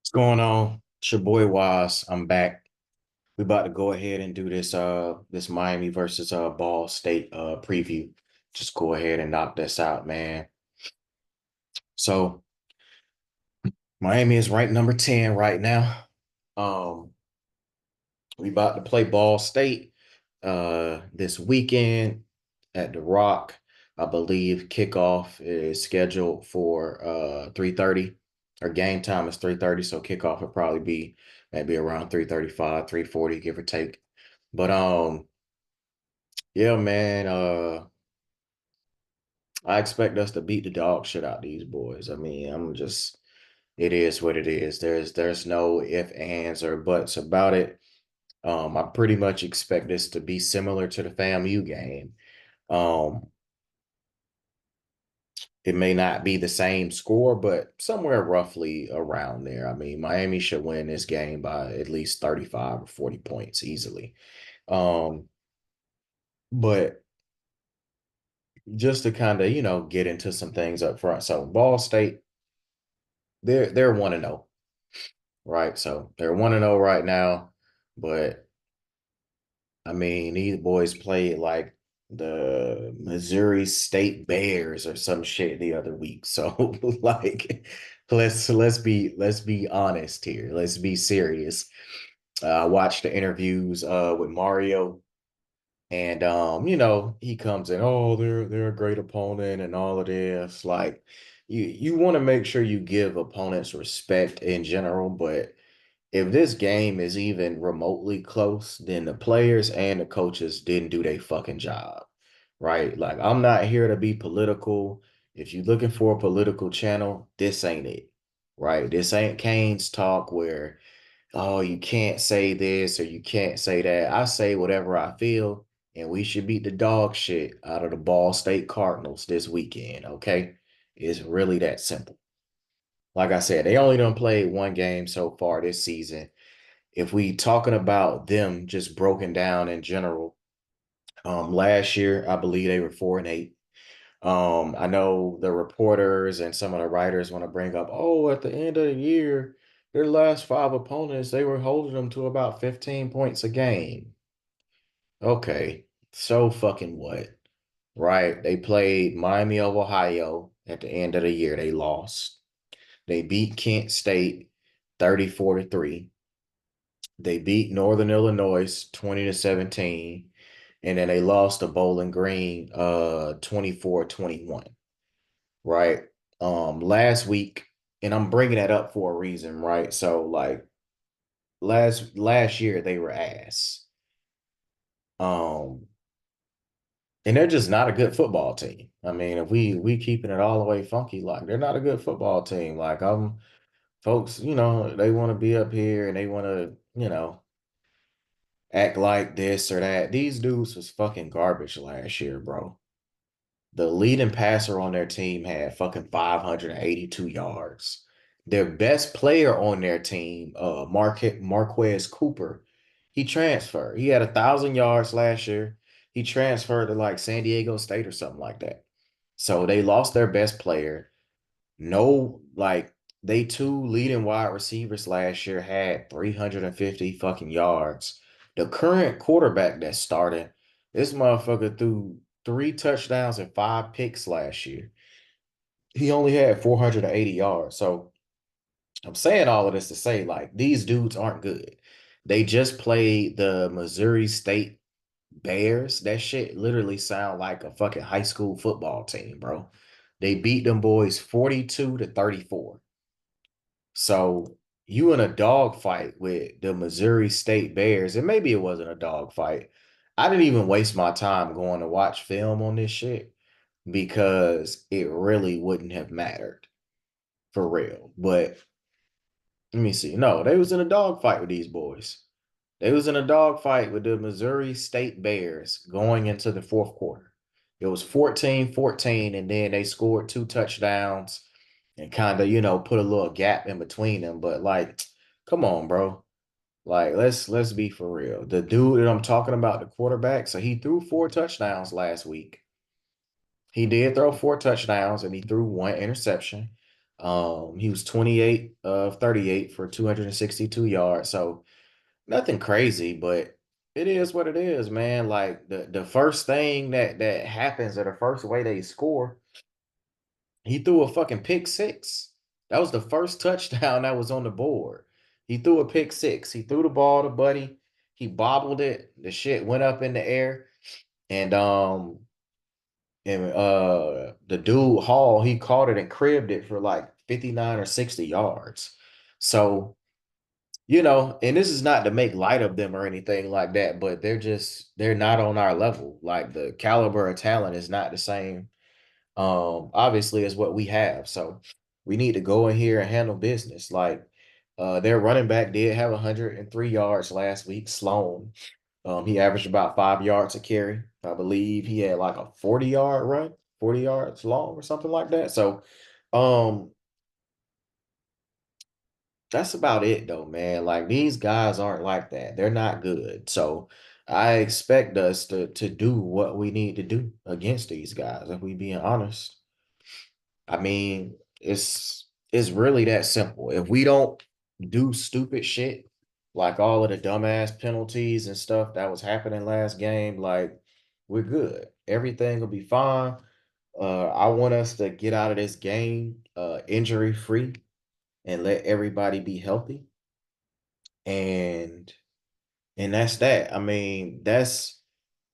What's going on? It's your boy Waz. I'm back. We about to go ahead and do this Miami versus Ball State preview. Just go ahead and knock this out, man. So Miami is ranked number 10 right now. Um, we about to play Ball State this weekend at the Rock. I believe kickoff is scheduled for 3:30. Our game time is 3:30, so kickoff would probably be maybe around 3:35, 3:40, give or take. But yeah, man, I expect us to beat the dog shit out these boys. I mean, it is what it is. There's no if, ands, or buts about it. I pretty much expect this to be similar to the FAMU game. Um, it may not be the same score, but somewhere roughly around there. I mean, Miami should win this game by at least 35 or 40 points easily. Um, but just to kind of, get into some things up front. So Ball State, they're 1-0, right? So they're 1-0 right now, but I mean, these boys played like the Missouri State Bears or some shit the other week. So like let's be honest here. Let's be serious. I watched the interviews with Mario, and he comes in, oh, they're a great opponent and all of this. Like you want to make sure you give opponents respect in general, but if this game is even remotely close, then the players and the coaches didn't do their fucking job, right? Like, I'm not here to be political. If you're looking for a political channel, this ain't it, right? This ain't Kane's talk where, oh, you can't say this or you can't say that. I say whatever I feel, and we should beat the dog shit out of the Ball State Cardinals this weekend, okay? It's really that simple. Like I said, they only done played one game so far this season. If we talking about them just broken down in general, last year I believe they were 4-8. I know the reporters and some of the writers want to bring up, oh, at the end of the year, their last five opponents, they were holding them to about 15 points a game. Okay, so fucking what? Right? They played Miami of Ohio at the end of the year. They lost. They beat Kent State 34-3. They beat Northern Illinois 20-17, and then they lost to Bowling Green 24-21, right? Last week, and I'm bringing that up for a reason, right? So like last year they were ass. Um and they're just not a good football team. I mean, if we keeping it all the way funky, like they're not a good football team. Like folks, they want to be up here and they want to, act like this or that. These dudes was fucking garbage last year, bro. The leading passer on their team had fucking 582 yards. Their best player on their team, Marquez Cooper, he transferred. He had 1,000 yards last year. He transferred to like San Diego State or something like that. So they lost their best player. No, like they two leading wide receivers last year had 350 fucking yards. The current quarterback that's starting, this motherfucker threw three touchdowns and five picks last year. He only had 480 yards. So I'm saying all of this to say, like, these dudes aren't good. They just played the Missouri State Bears. That shit literally sound like a fucking high school football team, bro. They beat them boys 42-34. So you in a dog fight with the Missouri State Bears, and maybe it wasn't a dog fight. I didn't even waste my time going to watch film on this shit because it really wouldn't have mattered for real. But let me see. No, they was in a dog fight with these boys. They was in a dog fight with the Missouri State Bears going into the fourth quarter. It was 14-14, and then they scored two touchdowns and kind of, put a little gap in between them. But like, come on, bro. Like, let's be for real. The dude that I'm talking about, the quarterback, so he threw four touchdowns last week. He did throw four touchdowns and he threw one interception. He was 28 of 38 for 262 yards. So nothing crazy, but it is what it is, man. Like the first thing that happens, or the first way they score, he threw a fucking pick six. That was the first touchdown that was on the board. He threw a pick six. He threw the ball to Buddy. He bobbled it. The shit went up in the air. And the dude Hall, he caught it and cribbed it for like 59 or 60 yards. So, and this is not to make light of them or anything like that, but they're not on our level. Like the caliber of talent is not the same, obviously, as what we have. So we need to go in here and handle business. Like their running back did have 103 yards last week, Sloan. He averaged about 5 yards a carry. I believe he had like a 40-yard run, 40 yards long or something like that. So um that's about it though, man. Like these guys aren't like that. They're not good. So I expect us to do what we need to do against these guys, if we being honest. I mean, it's really that simple. If we don't do stupid shit, like all of the dumbass penalties and stuff that was happening last game, like we're good. Everything will be fine. I want us to get out of this game injury free and let everybody be healthy. And that's that. I mean, that's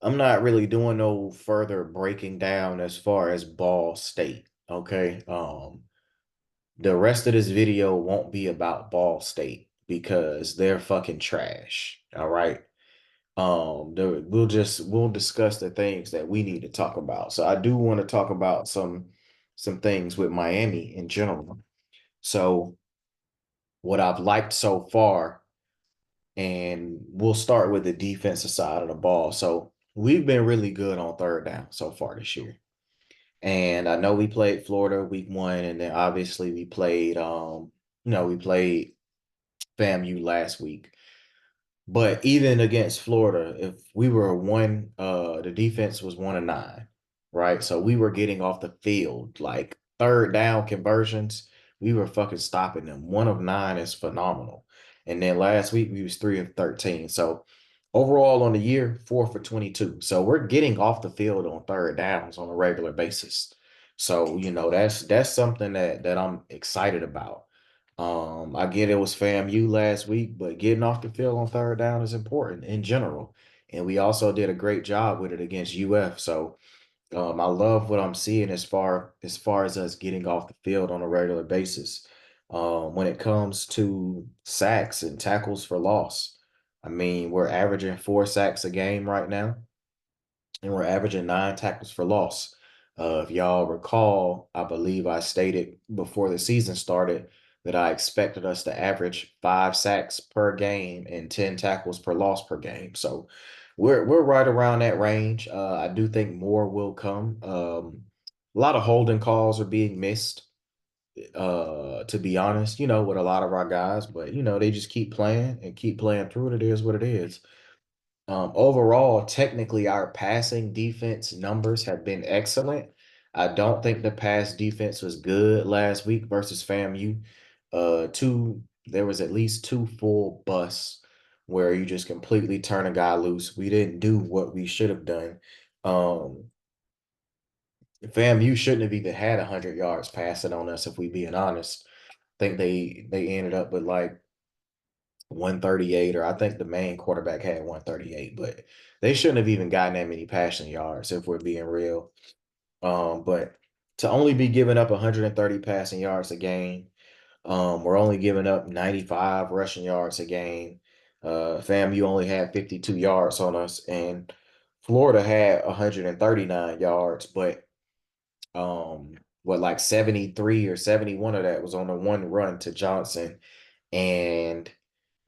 I'm not really doing no further breaking down as far as Ball State. Okay. The rest of this video won't be about Ball State because they're fucking trash. All right. We'll discuss the things that we need to talk about. So I do want to talk about some things with Miami in general. So what I've liked so far, and we'll start with the defensive side of the ball. So we've been really good on third down so far this year. And I know we played Florida week 1, and then obviously we played FAMU last week. But even against Florida, if we were the defense was 1 of 9, right? So we were getting off the field like third down conversions. We were fucking stopping them. 1 of 9 is phenomenal. And then last week we was 3 of 13. So overall on the year, 4 for 22. So we're getting off the field on third downs on a regular basis. So that's something that I'm excited about. I get it was FAMU last week, but getting off the field on third down is important in general. And we also did a great job with it against UF. So I love what I'm seeing as far as us getting off the field on a regular basis. When it comes to sacks and tackles for loss, I mean, we're averaging 4 sacks a game right now, and we're averaging 9 tackles for loss. If y'all recall, I believe I stated before the season started that I expected us to average 5 sacks per game and 10 tackles per loss per game. So we're right around that range. I do think more will come. A lot of holding calls are being missed, to be honest, with a lot of our guys, but they just keep playing and keep playing through it. It is what it is. Overall, technically, our passing defense numbers have been excellent. I don't think the pass defense was good last week versus FAMU. There was at least 2 full busts where you just completely turn a guy loose. We didn't do what we should have done. Um, FAMU shouldn't have even had 100 yards passing on us, if we being honest. I think they ended up with like 138, or I think the main quarterback had 138, but they shouldn't have even gotten that many passing yards, if we're being real. But to only be giving up 130 passing yards a game, we're only giving up 95 rushing yards a game. FAMU only had 52 yards on us, and Florida had 139 yards, but like 73 or 71 of that was on the one run to Johnson. And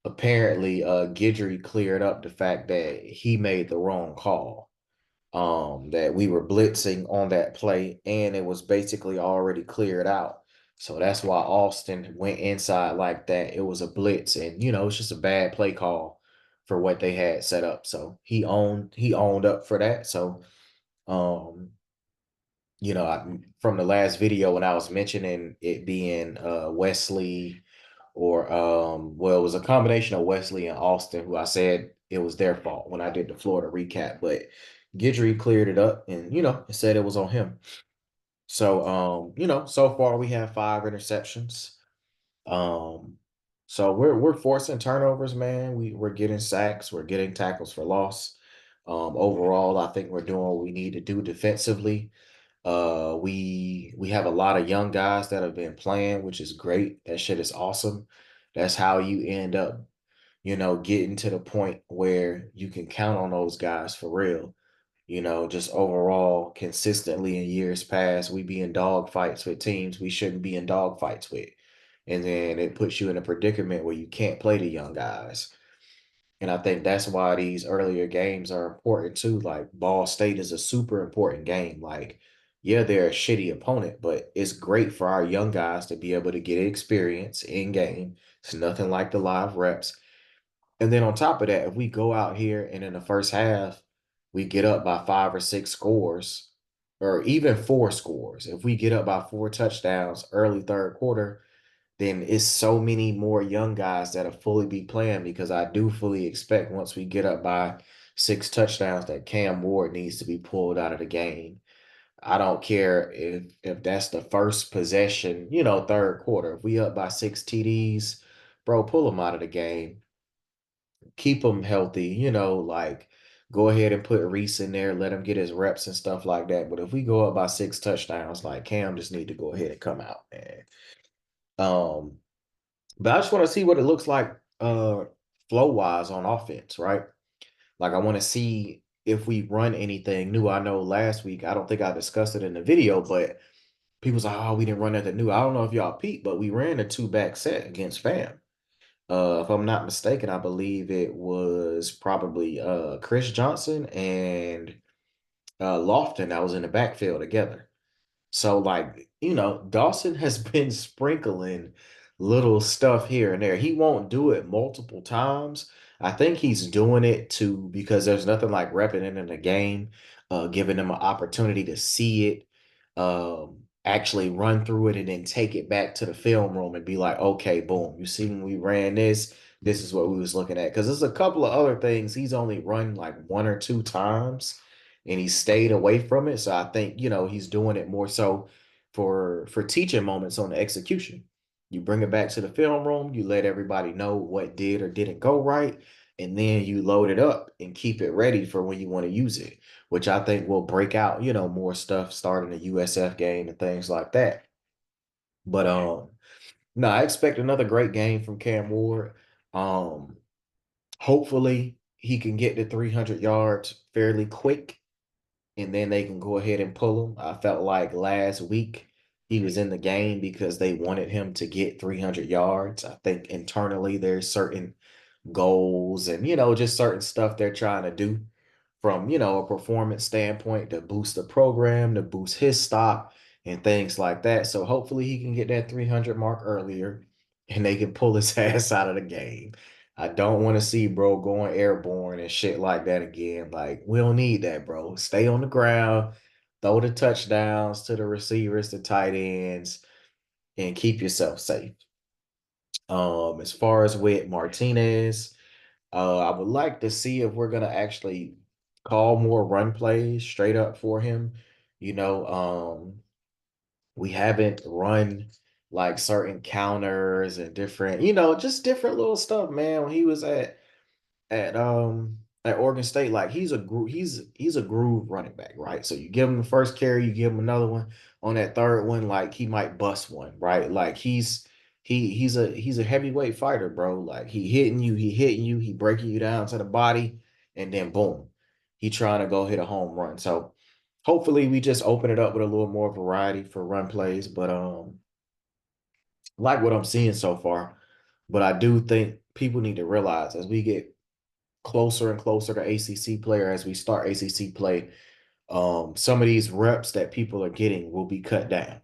apparently Guidry cleared up the fact that he made the wrong call. That we were blitzing on that play, and it was basically already cleared out. So that's why Austin went inside like that. It was a blitz, and it's just a bad play call for what they had set up. So he owned up for that. So from the last video when I was mentioning it being Wesley or well, it was a combination of Wesley and Austin, who I said it was their fault when I did the Florida recap, but Guidry cleared it up and said it was on him. So so far we have 5 interceptions. Um, so we're forcing turnovers, man. We're getting sacks, we're getting tackles for loss. Overall, I think we're doing what we need to do defensively. We have a lot of young guys that have been playing, which is great. That shit is awesome. That's how you end up, getting to the point where you can count on those guys for real. Just overall, consistently in years past, we be in dog fights with teams we shouldn't be in dog fights with. And then it puts you in a predicament where you can't play the young guys. And I think that's why these earlier games are important too. Like Ball State is a super important game. Like, yeah, they're a shitty opponent, but it's great for our young guys to be able to get experience in game. It's nothing like the live reps. And then on top of that, if we go out here and in the first half, we get up by 5 or 6 scores, or even 4 scores. If we get up by 4 touchdowns early third quarter, then it's so many more young guys that'll fully be playing, because I do fully expect once we get up by 6 touchdowns that Cam Ward needs to be pulled out of the game. I don't care if that's the first possession, third quarter. If we up by 6 TDs, bro, pull them out of the game. Keep them healthy, like go ahead and put Reese in there, let him get his reps and stuff like that. But if we go up by 6 touchdowns, like Cam just need to go ahead and come out, man. Um, but I just want to see what it looks like flow wise on offense, right? Like I want to see if we run anything new. I know last week, I don't think I discussed it in the video, but people's like, oh, we didn't run nothing new. I don't know if y'all peeped, but we ran a 2-back set against FAM. If I'm not mistaken, I believe it was probably Chris Johnson and Lofton that was in the backfield together. So, like, Dawson has been sprinkling little stuff here and there. He won't do it multiple times. I think he's doing it because there's nothing like repping it in the game, giving them an opportunity to see it, actually run through it, and then take it back to the film room and be like, okay, boom, you see when we ran this, this is what we was looking at. Because there's a couple of other things he's only run like 1 or 2 times and he stayed away from it. So I think, he's doing it more so for teaching moments on the execution. You bring it back to the film room, you let everybody know what did or didn't go right, and then you load it up and keep it ready for when you want to use it, which I think will break out, more stuff starting the USF game and things like that. But no, I expect another great game from Cam Ward. Um, Hopefully he can get to 300 yards fairly quick, and then they can go ahead and pull him. I felt like last week he was in the game because they wanted him to get 300 yards. I think internally there's certain goals and, just certain stuff they're trying to do from, a performance standpoint to boost the program, to boost his stock and things like that. So hopefully he can get that 300 mark earlier and they can pull his ass out of the game. I don't want to see bro going airborne and shit like that again. Like, we don't need that, bro. Stay on the ground, throw the touchdowns to the receivers, the tight ends, and keep yourself safe. As far as with Martinez, I would like to see if we're gonna actually call more run plays straight up for him. You know, we haven't run like certain counters and different, just different little stuff, man. When he was at Oregon State, like he's a groove running back, right? So you give him the first carry, you give him another one. On that third one, like he might bust one, right? Like he's a heavyweight fighter, bro. Like he breaking you down to the body, and then boom, he trying to go hit a home run. So hopefully we just open it up with a little more variety for run plays, but like what I'm seeing so far. But I do think people need to realize as we get closer and closer to ACC player, as we start ACC play, some of these reps that people are getting will be cut down,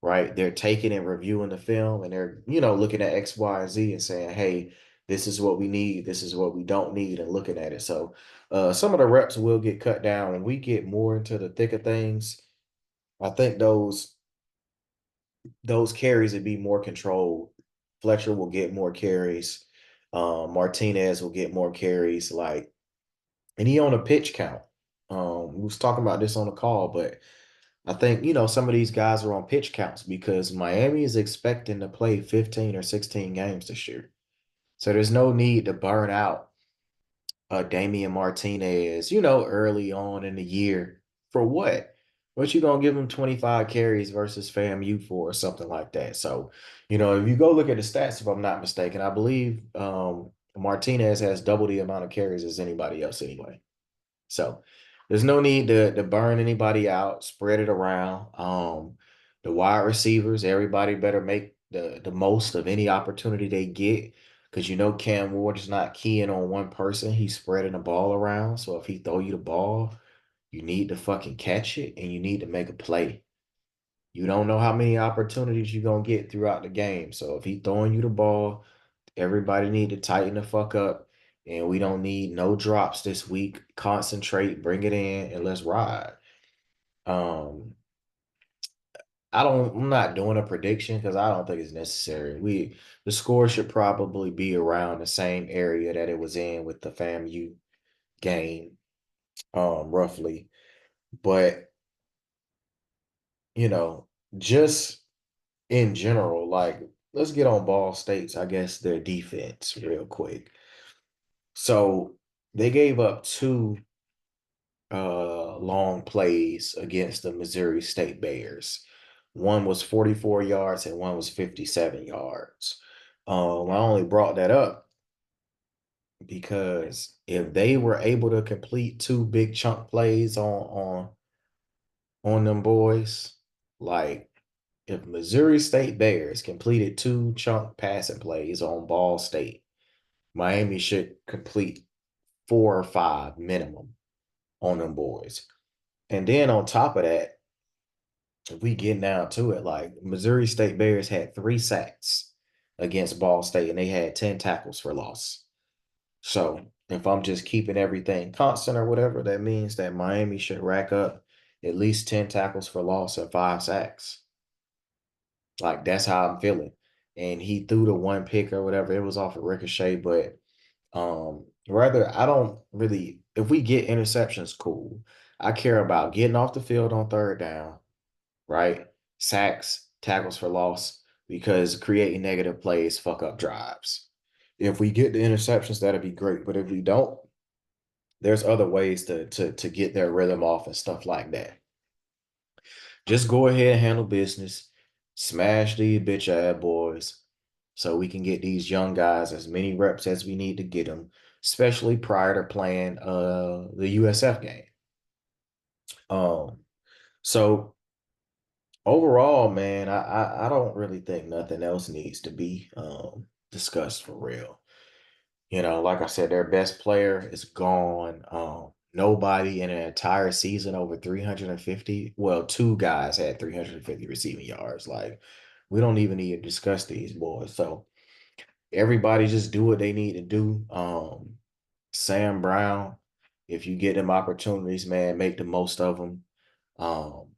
right? They're taking and reviewing the film and they're, looking at X, Y, and Z and saying, hey, this is what we need, this is what we don't need, and looking at it. So some of the reps will get cut down when we get more into the thick of things. I think those carries would be more controlled. Fletcher will get more carries. Martinez will get more carries. Like, and he on a pitch count. We was talking about this on the call, but I think, some of these guys are on pitch counts because Miami is expecting to play 15 or 16 games this year. So there's no need to burn out Damian Martinez, early on in the year. For what? What you gonna give him 25 carries versus FAMU for or something like that? So, if you go look at the stats, if I'm not mistaken, I believe Martinez has double the amount of carries as anybody else anyway. So there's no need to burn anybody out, spread it around. The wide receivers, everybody better make the most of any opportunity they get. Because Cam Ward is not keying on one person. He's spreading the ball around. So if he throw you the ball, you need to fucking catch it and you need to make a play. You don't know how many opportunities you're gonna get throughout the game. So if he throwing you the ball, everybody need to tighten the fuck up. And we don't need no drops this week. Concentrate, bring it in, and let's ride. Um, I'm not doing a prediction because I don't think it's necessary. The score should probably be around the same area that it was in with the FAMU game, roughly. But, you know, just in general, like, let's get on Ball State's, I guess, their defense real quick. So they gave up two long plays against the Missouri State Bears. One was 44 yards and one was 57 yards. I only brought that up because if they were able to complete two big chunk plays on them boys, like if Missouri State Bears completed two chunk passing plays on Ball State, Miami should complete four or five minimum on them boys. And then on top of that, if we get down to it, like Missouri State Bears had 3 sacks against Ball State and they had 10 tackles for loss. So if I'm just keeping everything constant or whatever, that means that Miami should rack up at least 10 tackles for loss and 5 sacks. Like that's how I'm feeling. And he threw the one pick or whatever. It was off a ricochet, but rather I don't really if we get interceptions, cool. I care about getting off the field on third down, right? Sacks, tackles for loss, because creating negative plays fuck up drives. If we get the interceptions, that'd be great. But if we don't, there's other ways to get their rhythm off and stuff like that. Just go ahead and handle business, smash these bitch ass boys, so we can get these young guys as many reps as we need to get them, especially prior to playing the USF game. Um, so overall, man, I don't really think nothing else needs to be discussed for real. Like I said, their best player is gone. Nobody in an entire season over 350. Well, two guys had 350 receiving yards. Like, we don't even need to discuss these boys. So everybody just do what they need to do. Sam Brown, if you get them opportunities, man, make the most of them. Um,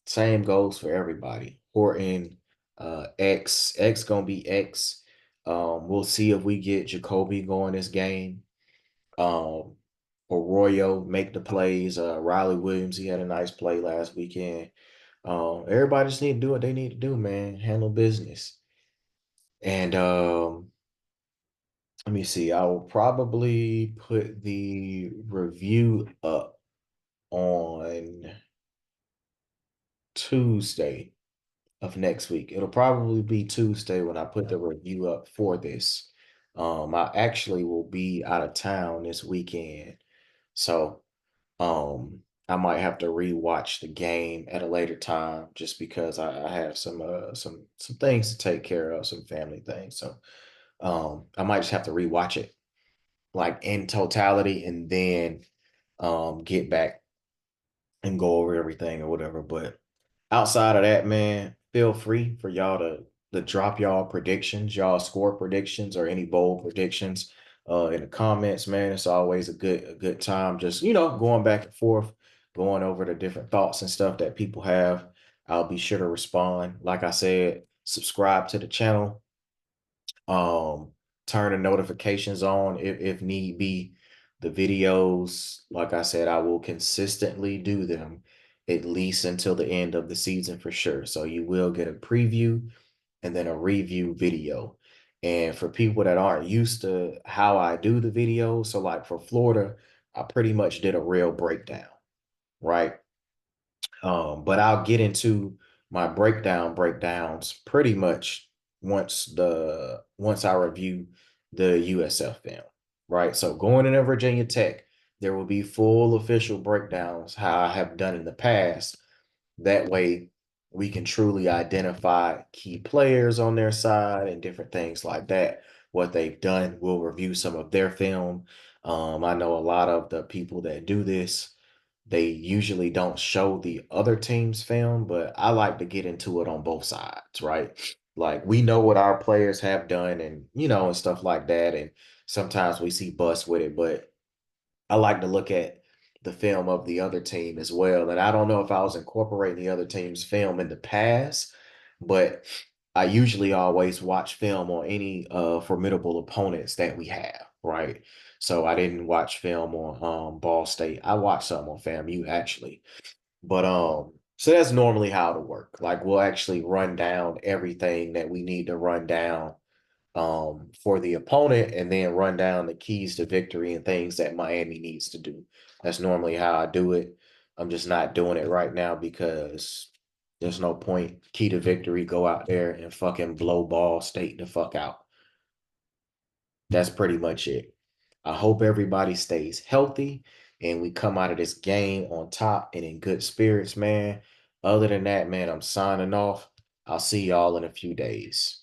Same goes for everybody. Horton, X gonna be X. We'll see if we get Jacoby going this game. Um, Arroyo make the plays. Riley Williams, he had a nice play last weekend. Everybody just need to do what they need to do, man. Handle business. And let me see. I will probably put the review up on Tuesday of next week. It'll probably be Tuesday when I put the review up for this. I actually will be out of town this weekend. So I might have to rewatch the game at a later time just because I have some things to take care of, some family things. So I might just have to rewatch it like in totality and then get back and go over everything or whatever. But outside of that, man, feel free for y'all to drop y'all predictions, y'all score predictions, or any bold predictions in the comments, man. It's always a good time just, going back and forth, going over the different thoughts and stuff that people have. I'll be sure to respond. Like I said, subscribe to the channel. Um, Turn the notifications on if need be. The videos, like I said, I will consistently do them at least until the end of the season for sure. So you will get a preview and then a review video. And for people that aren't used to how I do the videos, so like for Florida, I pretty much did a real breakdown, right? But I'll get into my breakdowns pretty much once I review the USF film, right? So going into Virginia Tech, there will be full official breakdowns how I have done in the past. That way we can truly identify key players on their side and different things like that. What they've done, we'll review some of their film. I know a lot of the people that do this, they usually don't show the other team's film, but I like to get into it on both sides, right? Like we know what our players have done and and stuff like that. And sometimes we see bust with it, but I like to look at the film of the other team as well. And I don't know if I was incorporating the other team's film in the past, but I usually always watch film on any formidable opponents that we have, right? So I didn't watch film on Ball State. I watched some on FAMU actually. But so that's normally how it'll work. Like we'll actually run down everything that we need to run down for the opponent and then run down the keys to victory and things that Miami needs to do. That's normally how I do it. I'm just not doing it right now because there's no point. Key to victory, go out there and fucking blow Ball State the fuck out. That's pretty much it. I hope everybody stays healthy and we come out of this game on top and in good spirits, man. Other than that, man, I'm signing off. I'll see y'all in a few days.